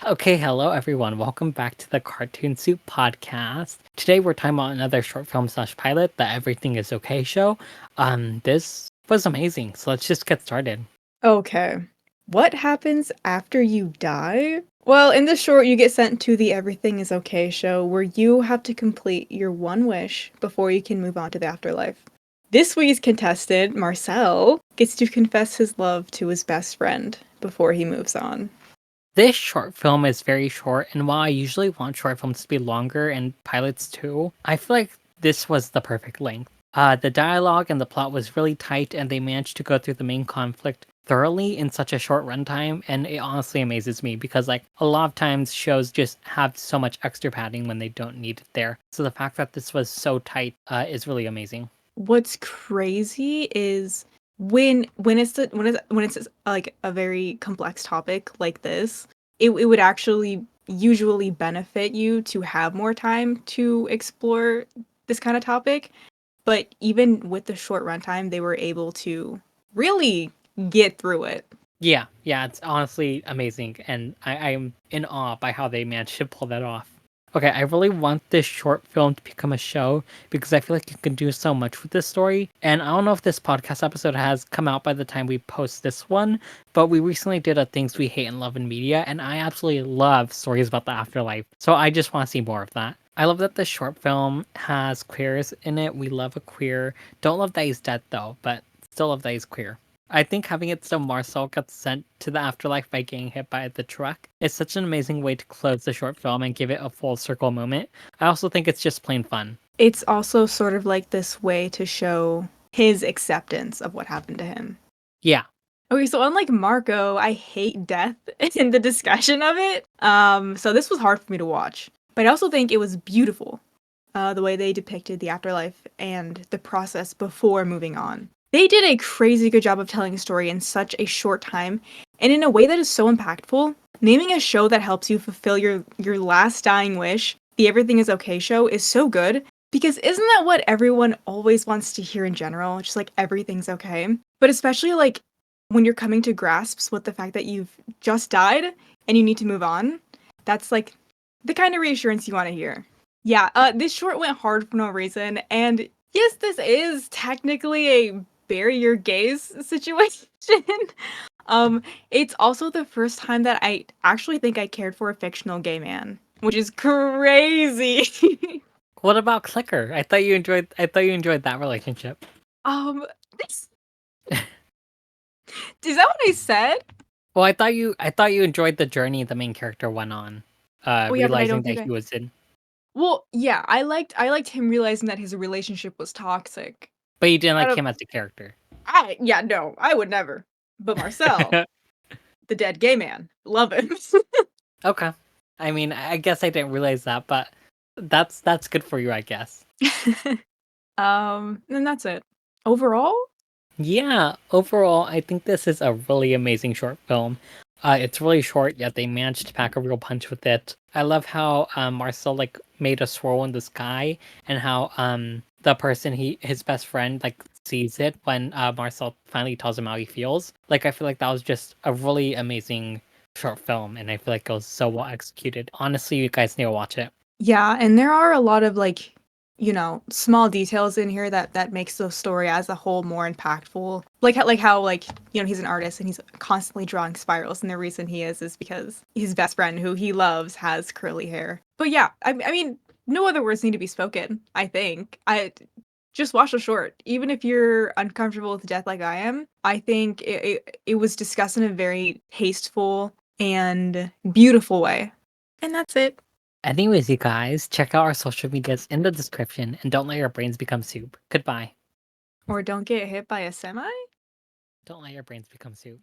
Okay, hello everyone. Welcome back to the Cartoon Soup podcast. Today we're talking about another short film slash pilot, the Everything Is Okay show. This was amazing. So let's just get started. Okay. What happens after you die? Well, in the short, you get sent to the Everything is Okay show where you have to complete your one wish before you can move on to the afterlife. This week's contestant, Marcel, gets to confess his love to his best friend before he moves on. This short film is very short, and while I usually want short films to be longer and pilots too, I feel like this was the perfect length. The dialogue and the plot was really tight, and they managed to go through the main conflict thoroughly in such a short runtime, and it honestly amazes me because like a lot of times shows just have so much extra padding when they don't need it there. So the fact that this was so tight is really amazing. What's crazy is when it's like a very complex topic like this, it would actually usually benefit you to have more time to explore this kind of topic. But even with the short runtime, they were able to really get through it. Yeah, it's honestly amazing, and I'm in awe by how they managed to pull that off. Okay, I really want this short film to become a show because I feel like you can do so much with this story. And I don't know if this podcast episode has come out by the time we post this one, but we recently did a Things We Hate and Love in Media, and I absolutely love stories about the afterlife. So I just want to see more of that. I love that this short film has queers in it. We love a queer. Don't love that he's dead though, but still love that he's queer. I think having it so Marcel gets sent to the afterlife by getting hit by the truck is such an amazing way to close the short film and give it a full circle moment. I also think it's just plain fun. It's also sort of like this way to show his acceptance of what happened to him. Yeah. Okay, so unlike Marco, I hate death in the discussion of it. So this was hard for me to watch. But I also think it was beautiful, the way they depicted the afterlife and the process before moving on. They did a crazy good job of telling a story in such a short time, and in a way that is so impactful. Naming a show that helps you fulfill your last dying wish, the Everything Is Okay show, is so good because isn't that what everyone always wants to hear in general? Just like everything's okay. But especially like when you're coming to grasps with the fact that you've just died and you need to move on, that's like the kind of reassurance you want to hear. Yeah, this short went hard for no reason, and yes, this is technically a bury your gays situation. um, it's also the first time that I actually think I cared for a fictional gay man, which is crazy. What about Clicker? I thought you enjoyed that relationship. um, this is that what I said? Well, I thought you enjoyed the journey the main character went on, Oh yeah, but I realizing don't think that I. he was in Well, yeah, I liked him realizing that his relationship was toxic. but you didn't I like don't. him as a character. Yeah, no, I would never. But Marcel, the dead gay man, love him. Okay. I mean, I guess I didn't realize that, but that's good for you, I guess. And that's it. Overall, Yeah, overall, I think this is a really amazing short film. It's really short, yet they managed to pack a real punch with it. I love how Marcel like made a swirl in the sky, and how the person his best friend like sees it when Marcel finally tells him how he feels. Like I feel like that was just a really amazing short film, and I feel like it was so well executed. Honestly, you guys need to watch it. yeah, and there are a lot of like, small details in here that makes the story as a whole more impactful. Like how he's an artist and he's constantly drawing spirals, and the reason he is because his best friend, who he loves, has curly hair. But yeah, I mean, no other words need to be spoken. I think I just watch the short, even if you're uncomfortable with death like I am. I think it was discussed in a very tasteful and beautiful way, and that's it. Anyways, you guys, check out our social medias in the description, and don't let your brains become soup. Goodbye. Or don't get hit by a semi? Don't let your brains become soup.